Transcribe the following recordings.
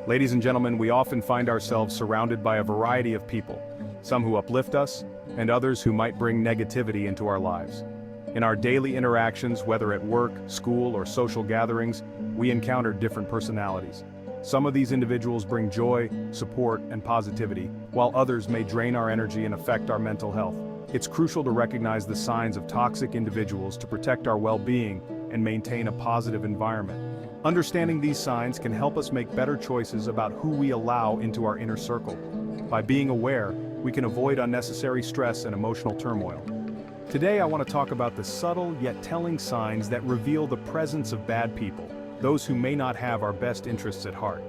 Ladies and gentlemen, we often find ourselves surrounded by a variety of people, some who uplift us, and others who might bring negativity into our lives. In our daily interactions, whether at work, school, or social gatherings, we encounter different personalities. Some of these individuals bring joy, support, and positivity, while others may drain our energy and affect our mental health. It's crucial to recognize the signs of toxic individuals to protect our well-being and maintain a positive environment. Understanding these signs can help us make better choices about who we allow into our inner circle. By being aware, we can avoid unnecessary stress and emotional turmoil. Today I want to talk about the subtle yet telling signs that reveal the presence of bad people, those who may not have our best interests at heart.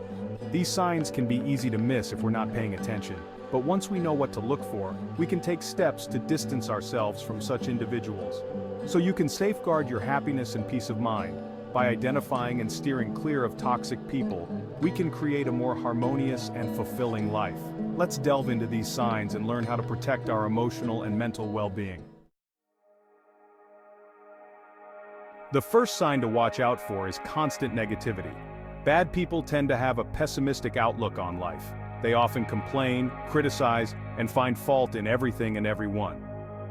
These signs can be easy to miss if we're not paying attention, but once we know what to look for, we can take steps to distance ourselves from such individuals. So you can safeguard your happiness and peace of mind. By identifying and steering clear of toxic people, we can create a more harmonious and fulfilling life. Let's delve into these signs and learn how to protect our emotional and mental well-being. The first sign to watch out for is constant negativity. Bad people tend to have a pessimistic outlook on life. They often complain, criticize, and find fault in everything and everyone.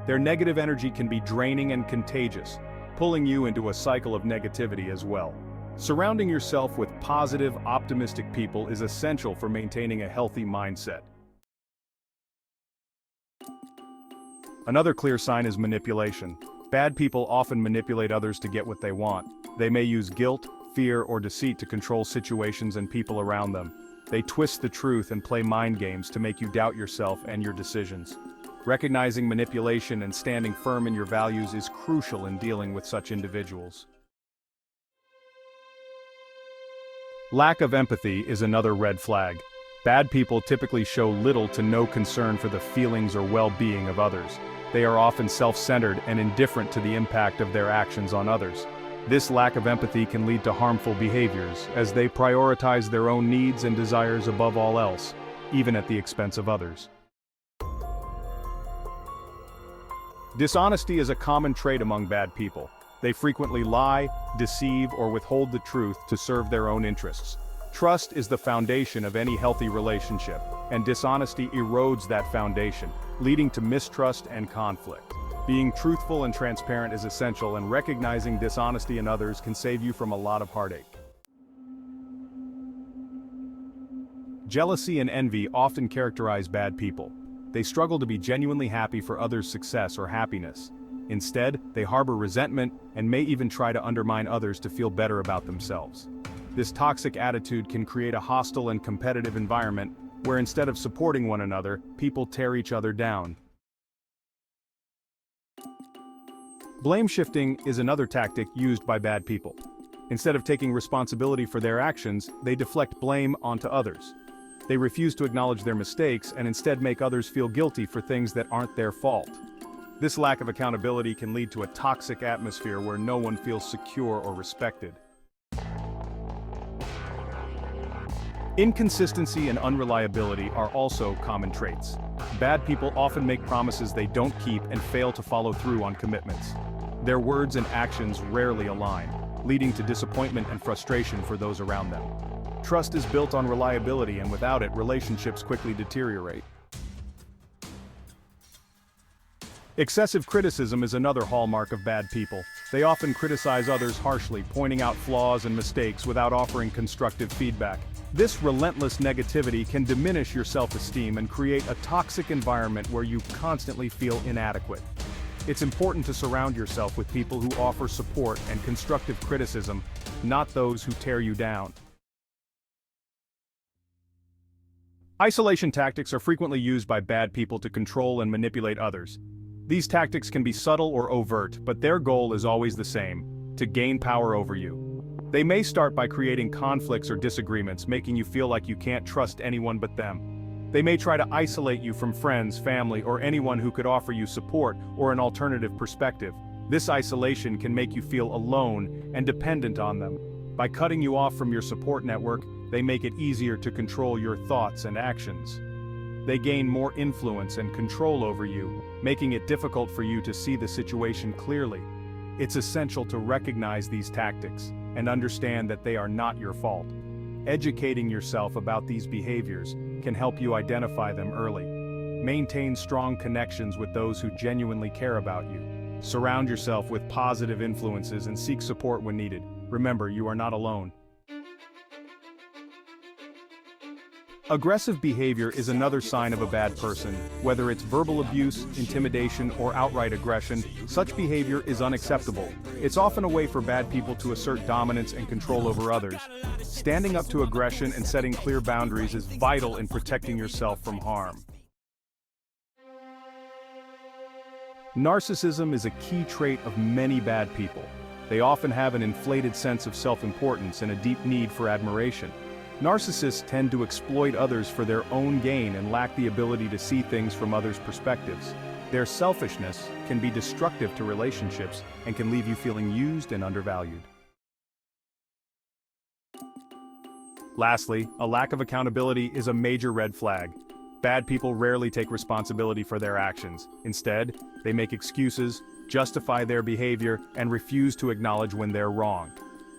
Their negative energy can be draining and contagious, pulling you into a cycle of negativity as well. Surrounding yourself with positive, optimistic people is essential for maintaining a healthy mindset. Another clear sign is manipulation. Bad people often manipulate others to get what they want. They may use guilt, fear, or deceit to control situations and people around them. They twist the truth and play mind games to make you doubt yourself and your decisions. Recognizing manipulation and standing firm in your values is crucial in dealing with such individuals. Lack of empathy is another red flag. Bad people typically show little to no concern for the feelings or well-being of others. They are often self-centered and indifferent to the impact of their actions on others. This lack of empathy can lead to harmful behaviors, as they prioritize their own needs and desires above all else, even at the expense of others. Dishonesty is a common trait among bad people. They frequently lie, deceive, or withhold the truth to serve their own interests. Trust is the foundation of any healthy relationship, and dishonesty erodes that foundation, leading to mistrust and conflict. Being truthful and transparent is essential, and recognizing dishonesty in others can save you from a lot of heartache. Jealousy and envy often characterize bad people. They struggle to be genuinely happy for others' success or happiness. Instead, they harbor resentment and may even try to undermine others to feel better about themselves. This toxic attitude can create a hostile and competitive environment where instead of supporting one another, people tear each other down. Blame shifting is another tactic used by bad people. Instead of taking responsibility for their actions, they deflect blame onto others. They refuse to acknowledge their mistakes and instead make others feel guilty for things that aren't their fault. This lack of accountability can lead to a toxic atmosphere where no one feels secure or respected. Inconsistency and unreliability are also common traits. Bad people often make promises they don't keep and fail to follow through on commitments. Their words and actions rarely align, leading to disappointment and frustration for those around them. Trust is built on reliability, and without it, relationships quickly deteriorate. Excessive criticism is another hallmark of bad people. They often criticize others harshly, pointing out flaws and mistakes without offering constructive feedback. This relentless negativity can diminish your self-esteem and create a toxic environment where you constantly feel inadequate. It's important to surround yourself with people who offer support and constructive criticism, not those who tear you down. Isolation tactics are frequently used by bad people to control and manipulate others. These tactics can be subtle or overt, but their goal is always the same: to gain power over you. They may start by creating conflicts or disagreements, making you feel like you can't trust anyone but them. They may try to isolate you from friends, family, or anyone who could offer you support or an alternative perspective. This isolation can make you feel alone and dependent on them. By cutting you off from your support network, they make it easier to control your thoughts and actions. They gain more influence and control over you, making it difficult for you to see the situation clearly. It's essential to recognize these tactics and understand that they are not your fault. Educating yourself about these behaviors can help you identify them early. Maintain strong connections with those who genuinely care about you. Surround yourself with positive influences and seek support when needed. Remember, you are not alone. Aggressive behavior is another sign of a bad person. Whether it's verbal abuse, intimidation, or outright aggression, such behavior is unacceptable. It's often a way for bad people to assert dominance and control over others. Standing up to aggression and setting clear boundaries is vital in protecting yourself from harm. Narcissism is a key trait of many bad people. They often have an inflated sense of self-importance and a deep need for admiration. Narcissists tend to exploit others for their own gain and lack the ability to see things from others' perspectives. Their selfishness can be destructive to relationships and can leave you feeling used and undervalued. Lastly, a lack of accountability is a major red flag. Bad people rarely take responsibility for their actions. Instead, they make excuses, justify their behavior, and refuse to acknowledge when they're wrong.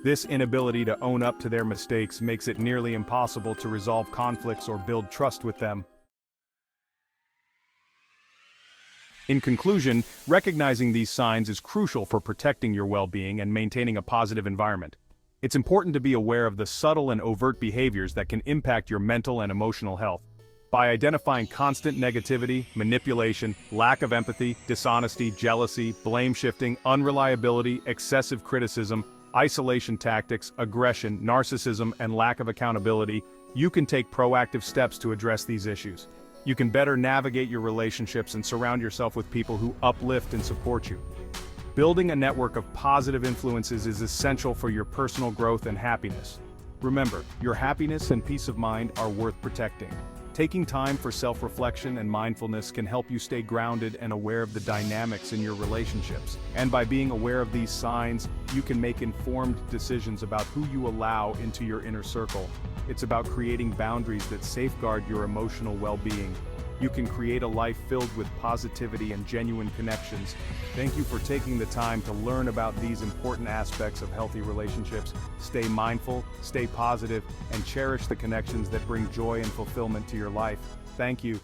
This inability to own up to their mistakes makes it nearly impossible to resolve conflicts or build trust with them. In conclusion, recognizing these signs is crucial for protecting your well-being and maintaining a positive environment. It's important to be aware of the subtle and overt behaviors that can impact your mental and emotional health. By identifying constant negativity, manipulation, lack of empathy, dishonesty, jealousy, blame shifting, unreliability, excessive criticism, isolation tactics, aggression, narcissism, and lack of accountability, you can take proactive steps to address these issues. You can better navigate your relationships and surround yourself with people who uplift and support you. Building a network of positive influences is essential for your personal growth and happiness. Remember, your happiness and peace of mind are worth protecting. Taking time for self-reflection and mindfulness can help you stay grounded and aware of the dynamics in your relationships. And by being aware of these signs, you can make informed decisions about who you allow into your inner circle. It's about creating boundaries that safeguard your emotional well-being. You can create a life filled with positivity and genuine connections. Thank you for taking the time to learn about these important aspects of healthy relationships. Stay mindful, stay positive, and cherish the connections that bring joy and fulfillment to your life. Thank you.